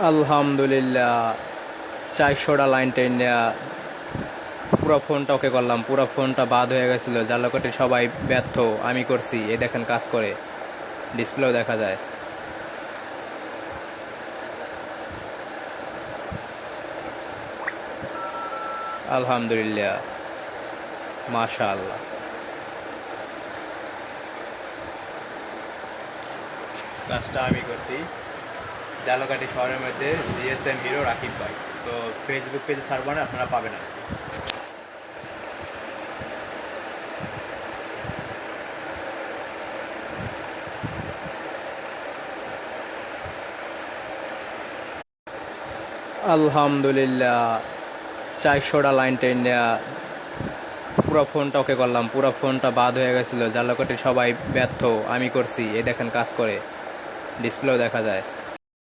আলহামদুলিল্লাহ 400টা লাইন টেনে পুরো ফোনটা ওকে করলাম। পুরো ফোনটা বাদ হয়ে গেছিলো, জালকাঠি সবাই ব্যর্থ, আমি করছি। এই দেখেন কাজ করে, ডিসপ্লেও দেখা যায়। আলহামদুলিল্লাহ, মাশাআল্লাহ। কাজটা আমি করছি জালকাঠি শহরের মধ্যে, জিএসএম হিরো রাকিব ভাই। তো ফেসবুক পেজে ছাড়বো না, আপনারা পাবেন না। আলহামদুলিল্লাহ 400টা লাইন টেনে পুরো ফোনটা ওকে করলাম। পুরো ফোনটা বাদ হয়ে গেছিলো, জালকাঠি সবাই ব্যর্থ, আমি করছি। এই দেখেন কাজ করে, ডিসপ্লেও দেখা যায়।